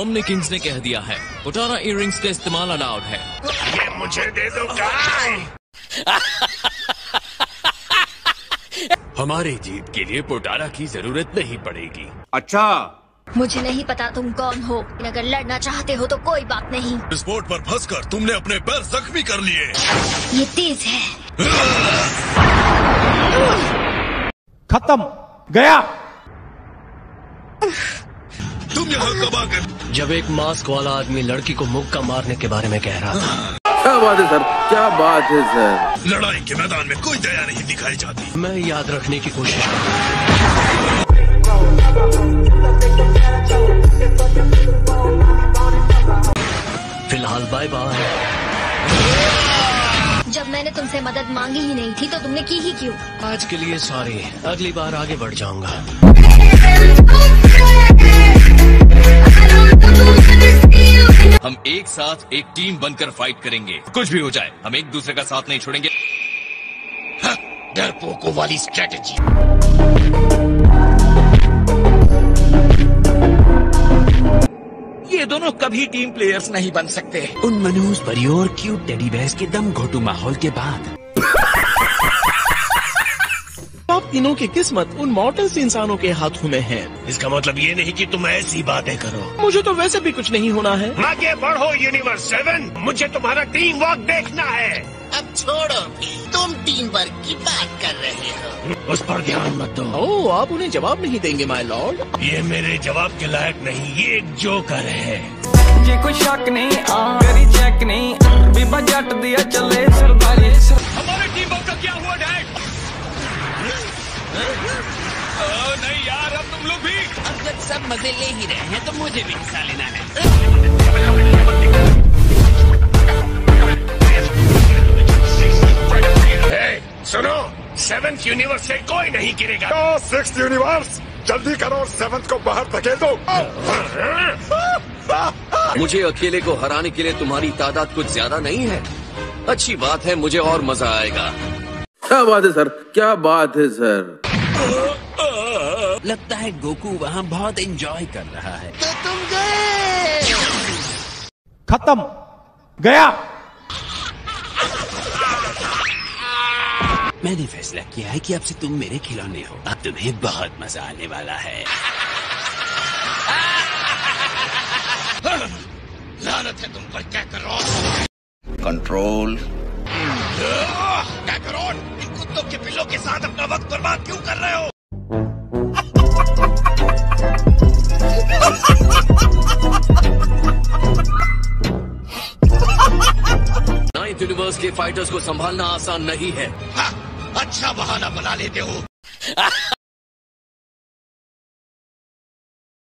Omni Kings ने कह दिया है पोटारा इयररिंग्स का इस्तेमाल अलाउड है। ये मुझे दे दो गाय। हमारी जीत के लिए पोटारा की जरूरत नहीं पड़ेगी। अच्छा, मुझे नहीं पता तुम कौन हो, अगर लड़ना चाहते हो तो कोई बात नहीं। इस बोट पर फंसकर तुमने अपने पैर जख्मी कर लिए। ये तेज है। खत्म गया। तुम यहाँ कब आ गए? जब एक मास्क वाला आदमी लड़की को मुक्का मारने के बारे में कह रहा था। क्या बात है सर, क्या बात है सर। लड़ाई के मैदान में कोई दया नहीं दिखाई जाती। मैं याद रखने की कोशिश करूँ। फिलहाल बाय बाय। जब मैंने तुमसे मदद मांगी ही नहीं थी तो तुमने की ही क्यों? आज के लिए सॉरी, अगली बार आगे बढ़ जाऊंगा। हम एक साथ एक टीम बनकर फाइट करेंगे, कुछ भी हो जाए हम एक दूसरे का साथ नहीं छोड़ेंगे। डरपोकों वाली स्ट्रेटेजी। ये दोनों कभी टीम प्लेयर्स नहीं बन सकते। उन मनहूस परियों और क्यूट टेडी बेयर्स के दम घोटू माहौल के बाद आप तीनों की किस्मत उन मॉर्टल्स इंसानों के हाथों में है। इसका मतलब ये नहीं कि तुम ऐसी बातें करो। मुझे तो वैसे भी कुछ नहीं होना है। आगे बढ़ो यूनिवर्स 7, मुझे तुम्हारा टीम वर्क देखना है। अब छोड़ो भी, तुम टीम वर्क की बात कर रहे हो। उस पर ध्यान मत दो। ओह, आप उन्हें जवाब नहीं देंगे माय लॉर्ड। ये मेरे जवाब के लायक नहीं, ये एक जोकर है। ये कोई शक नहीं, करी चेक नहीं, बीबा जट दिया चले सरदारी। हमारे टीम वर्क का क्या हुआ डैड? नहीं यार, अब तुम लोग भी। अब जब सब मजे ले ही रहे हैं तो मुझे भी हिस्सा लेना है। सुनो, 7th यूनिवर्स से कोई नहीं गिरेगा। 6th यूनिवर्स, जल्दी करो, 7th को बाहर धकेल दो। मुझे अकेले को हराने के लिए तुम्हारी तादाद कुछ ज्यादा नहीं है। अच्छी बात है, मुझे और मजा आएगा। क्या बात है सर, क्या बात है सर। लगता है गोकू वहाँ बहुत एंजॉय कर रहा है। तो तुम गए। खत्म गया। मैंने फैसला किया है कि अब से तुम मेरे खिलौने हो। अब तुम्हें बहुत मजा आने वाला है। लानत है तुम पर, क्या करो? कंट्रोल। क्या करो? इन कुत्तों के पिल्लों के साथ अपना वक्त बर्बाद क्यों कर रहे हो? 9th यूनिवर्स के फाइटर्स को संभालना आसान नहीं है। अच्छा बहाना बना लेते हो।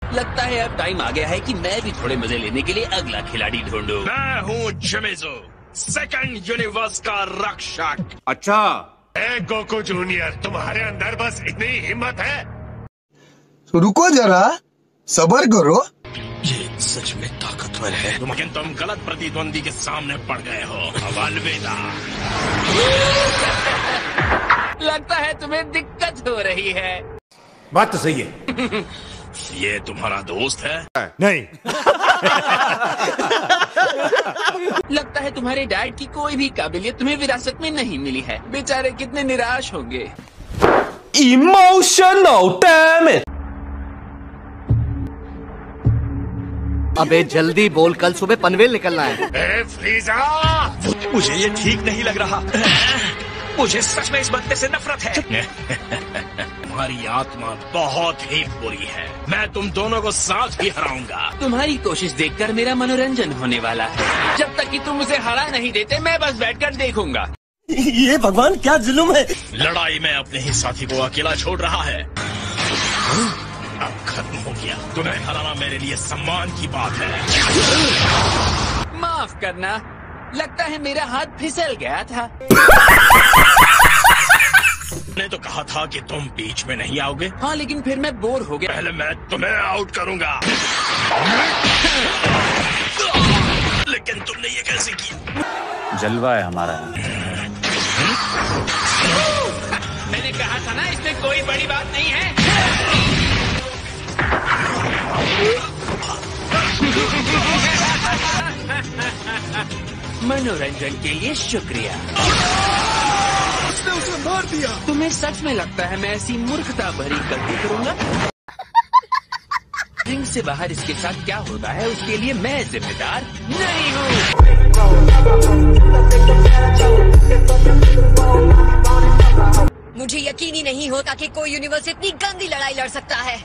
लगता है अब टाइम आ गया है कि मैं भी थोड़े मजे लेने के लिए अगला खिलाड़ी ढूंढूं। मैं हूँ जिमिज़ो, 2nd यूनिवर्स का रक्षक। अच्छा, गोकू जूनियर, तुम्हारे अंदर बस इतनी हिम्मत है? रुको जरा, सब्र करो। ये सच में ताकतवर है। लेकिन तुम गलत प्रतिद्वंदी के सामने पड़ गए हो। अब अलविदा। लगता है तुम्हें दिक्कत हो रही है। बात तो सही है। ये तुम्हारा दोस्त है? नहीं। लगता है तुम्हारे डैड की कोई भी काबिलियत तुम्हें विरासत में नहीं मिली है। बेचारे कितने निराश होंगे। Emotional damn it. अबे जल्दी बोल, कल सुबह पनवेल निकलना है। फ्रीजा, मुझे ये ठीक नहीं लग रहा। मुझे सच में इस बंदे से नफरत है। तुम्हारी आत्मा बहुत ही बुरी है। मैं तुम दोनों को साथ ही हराऊंगा। तुम्हारी कोशिश देखकर मेरा मनोरंजन होने वाला है। जब तक कि तुम उसे हरा नहीं देते मैं बस बैठकर देखूंगा। ये भगवान क्या जुल्म है। लड़ाई में अपने ही साथी को अकेला छोड़ रहा है। अब खत्म हो गया। तुम्हें हराना मेरे लिए सम्मान की बात है। माफ करना, लगता है मेरा हाथ फिसल गया था। मैंने तो कहा था कि तुम बीच में नहीं आओगे। हाँ, लेकिन फिर मैं बोर हो गया। पहले मैं तुम्हें आउट करूंगा। लेकिन तुमने ये कैसे किया? जलवा है हमारा। मैंने कहा था ना, इसमें कोई बड़ी बात नहीं है। मनोरंजन के लिए शुक्रिया। उसने उसे मार दिया। तुम्हें सच में लगता है मैं ऐसी मूर्खता भरी गलती करूंगा? रिंग से बाहर इसके साथ क्या होता है उसके लिए मैं जिम्मेदार नहीं हूँ। मुझे यकीन ही नहीं होता कि कोई यूनिवर्स इतनी गंदी लड़ाई लड़ सकता है।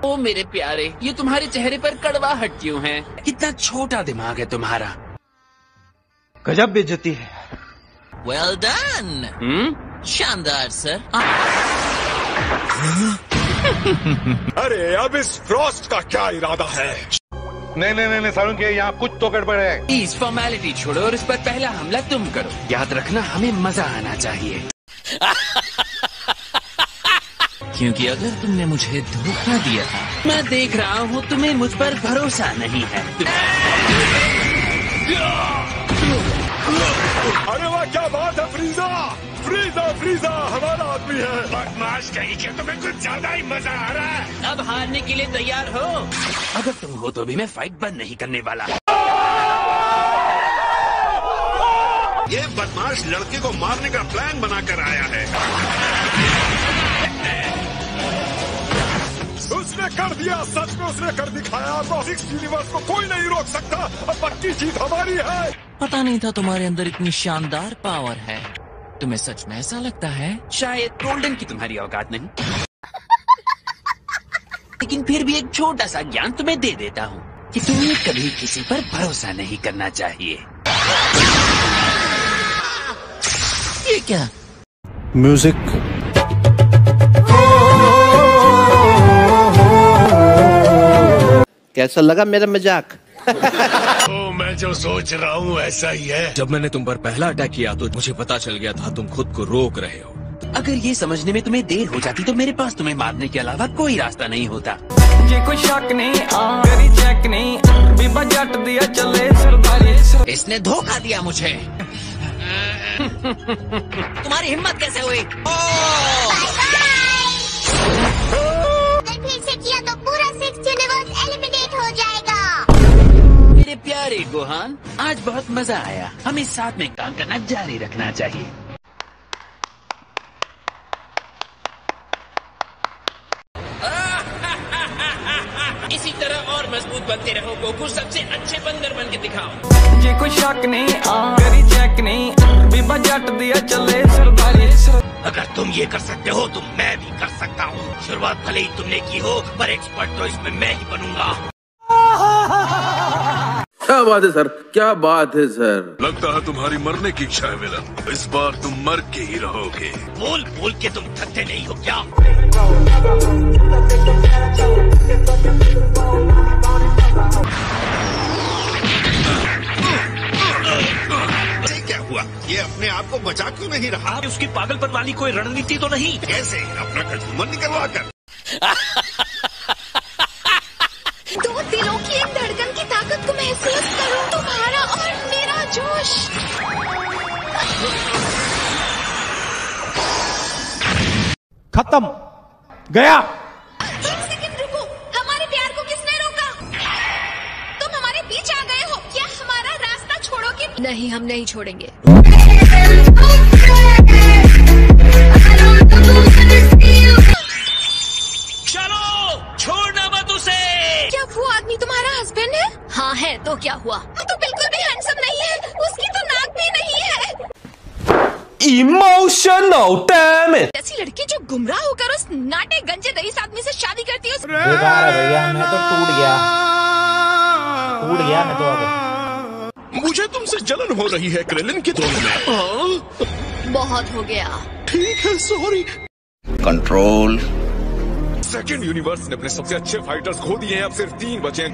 ओ मेरे प्यारे, ये तुम्हारे चेहरे पर कड़वाहट क्यों है? कितना छोटा दिमाग है तुम्हारा। गजब बेइज्जती है। Well done. शानदार सर। अरे अब इस फ्रॉस्ट का क्या इरादा है? नहीं सारुण के यहाँ कुछ तो गड़बड़ है। प्लीज फॉर्मेलिटी छोड़ो और इस पर पहला हमला तुम करो। याद रखना हमें मजा आना चाहिए। क्योंकि अगर तुमने मुझे धोखा दिया था। मैं देख रहा हूँ तुम्हें मुझ पर भरोसा नहीं है। अरे वाह क्या बात है फ्रीजा। फ्रीजा हमारा आदमी है। बदमाश कहीं के तुम्हें कुछ ज्यादा ही मजा आ रहा है। अब हारने के लिए तैयार हो? अगर तुम हो तो भी मैं फाइट बंद नहीं करने वाला। ये बदमाश लड़के को मारने का प्लान बनाकर आया है। उसने कर दिया, सच में उसने कर दिखाया। तो 6 यूनिवर्स को कोई नहीं रोक सकता। अब पक्की जीत हमारी है। पता नहीं था तुम्हारे अंदर इतनी शानदार पावर है। तुम्हें सच में ऐसा लगता है? शायद गोल्डन की तुम्हारी औकात नहीं, लेकिन फिर भी एक छोटा सा ज्ञान तुम्हें दे देता हूँ कि तुम्हें कभी किसी पर भरोसा नहीं करना चाहिए। ये क्या? म्यूजिक। कैसा लगा मेरा मजाक? तो मैं जो सोच रहा हूँ ऐसा ही है। जब मैंने तुम पर पहला अटैक किया तो मुझे पता चल गया था तुम खुद को रोक रहे हो। अगर ये समझने में तुम्हें देर हो जाती तो मेरे पास तुम्हें मारने के अलावा कोई रास्ता नहीं होता। ये कोई शक नहीं, करी चेक नहीं, बीबा जट दिया चले सरदारी। इसने धोखा दिया मुझे। तुम्हारी हिम्मत कैसे हुई? अगर फिर से किया तो पूरा 6 यूनिवर्स एलिमिनेट हो जाएगा। मेरे प्यारे गोहान, आज बहुत मजा आया। हमें साथ में काम करना जारी रखना चाहिए। इसी तरह और मजबूत बनते रहो गोकू। सबसे अच्छे बंदर बन के दिखाओ। ये कोई शक नहीं, करी चेक नहीं, बीबा जट दिया चले सरदारी। अगर तुम ये कर सकते हो तो मैं भी कर सकता हूँ। शुरुआत भले ही तुमने की हो, पर एक्सपर्ट तो इसमें मैं ही बनूंगा। क्या बात है सर, क्या बात है सर। लगता है तुम्हारी मरने की इच्छा है विलन। इस बार तुम मर के ही रहोगे। बोल बोल के तुम थकते नहीं हो क्या? क्या हुआ? ये अपने आप को बचा क्यों नहीं रहा? उसकी पागलपन वाली कोई रणनीति तो नहीं? कैसे? अपना कचूमर निकलवा कर। दो दिलों की एक धड़कन की ताकत को महसूस करो। तुम्हारा और मेरा जोश। खत्म गया। एक सेकंड रुको। हमारे प्यार को किसने रोका? तुम हमारे बीच आ गए हो। क्या हमारा रास्ता छोड़ोगे? नहीं, हम नहीं छोड़ेंगे। चलो, छोड़ना मत उसे। क्या वो आदमी तुम्हारा हस्बैंड है? हाँ है, तो क्या हुआ? तो बिल्कुल भी हैंडसम नहीं है। उसकी तो नाक भी नहीं है। Emotional damn it. ऐसी लड़की जो गुमराह होकर उस नाटे गंजे दईस आदमी से शादी करती है। बेकार है भैया, मैं तो टूट गया मैं तो। अब मुझे तुमसे जलन हो रही है क्रेलिन की तुलना। बहुत हो गया। ठीक है, सॉरी। कंट्रोल। सेकंड यूनिवर्स ने अपने सबसे अच्छे फाइटर्स खो दिए हैं। अब सिर्फ 3 बचे।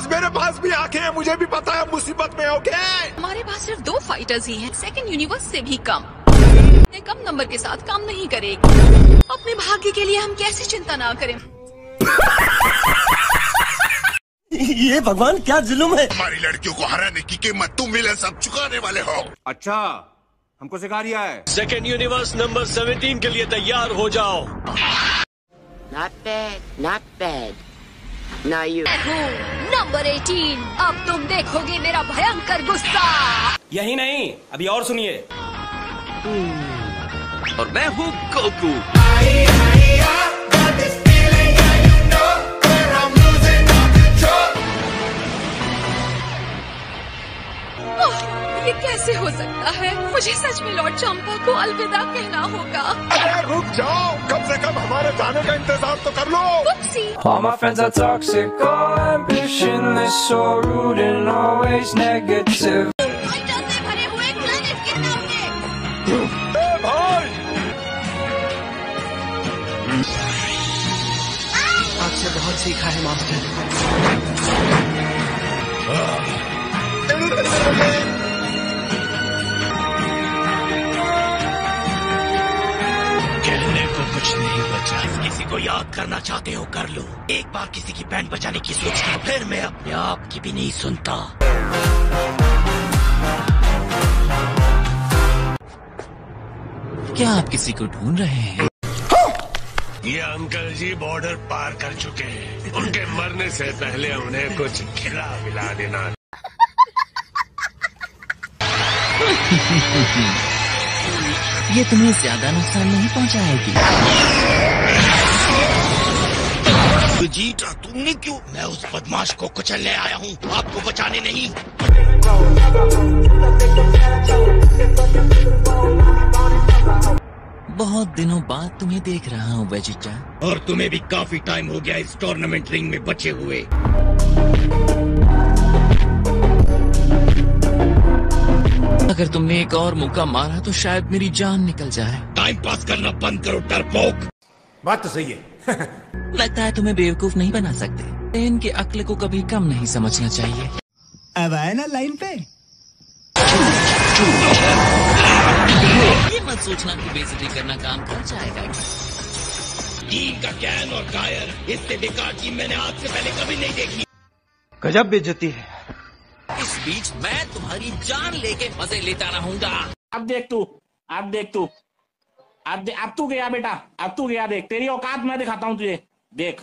मेरे पास भी आंखें हैं, मुझे भी पता है मुसीबत में हो गए। हमारे पास सिर्फ 2 फाइटर्स ही हैं। सेकंड यूनिवर्स से भी कम। कम नंबर के साथ काम नहीं करेगी। अपने भाग्य के लिए हम कैसे चिंता ना करें? ये भगवान क्या जुल्म है। हमारी लड़कियों को हराने की कीमत तुम विलेन सब चुकाने वाले हो। अच्छा, हमको सिखा रिया है। सेकेंड यूनिवर्स नंबर 17 के लिए तैयार हो जाओ। Not bad, not bad. मैं हूँ नंबर 18। अब तुम देखोगे मेरा भयंकर गुस्सा। यही नहीं, अभी और सुनिए। और मैं हूँ गोकू। ये कैसे हो सकता है? मुझे सच में लॉर्ड चंपा को अलविदा कहना होगा। अरे रुक जाओ, कम से कम हमारे जाने का इंतजार तो कर लो। All my friends are toxic, all ambitionless, so rude and always negative. आपसे बहुत सीखा है मास्टर। कहने को कुछ नहीं बचा। किसी को याद करना चाहते हो कर लो। एक बार किसी की बैंड बजाने की सोची, फिर मैं अपने आप की भी नहीं सुनता। क्या आप किसी को ढूंढ रहे हैं? ये अंकल जी बॉर्डर पार कर चुके हैं। उनके मरने से पहले उन्हें कुछ खिला पिला देना। ये तुम्हें ज्यादा नुकसान नहीं पहुंचाएगी। जीता तुमने क्यों? मैं उस बदमाश को कुचलने आया हूँ, आपको बचाने नहीं। बहुत दिनों बाद तुम्हें देख रहा हूँ वेजिटा। और तुम्हें भी काफी टाइम हो गया इस टूर्नामेंट रिंग में बचे हुए। अगर तुमने एक और मौका मारा तो शायद मेरी जान निकल जाए। टाइम पास करना बंद करो डरपोक। बात तो सही है। लगता है तुम्हें बेवकूफ नहीं बना सकते। इनकी अक्ल को कभी कम नहीं समझना चाहिए। अब आए ना लाइन पे। ये मत सोचना कि बेइज्जती करना काम कर जाएगा। टीम का गैंग और कायर, इससे बेकार टीम मैंने आज से पहले कभी नहीं देखी। गजब बेइज्जती है। इस बीच मैं तुम्हारी जान लेके मजे लेता रहूंगा। अब देख तू, अब देख तू, अब तू गया बेटा, अब तू गया। देख तेरी औकात मैं दिखाता हूँ तुझे, देख।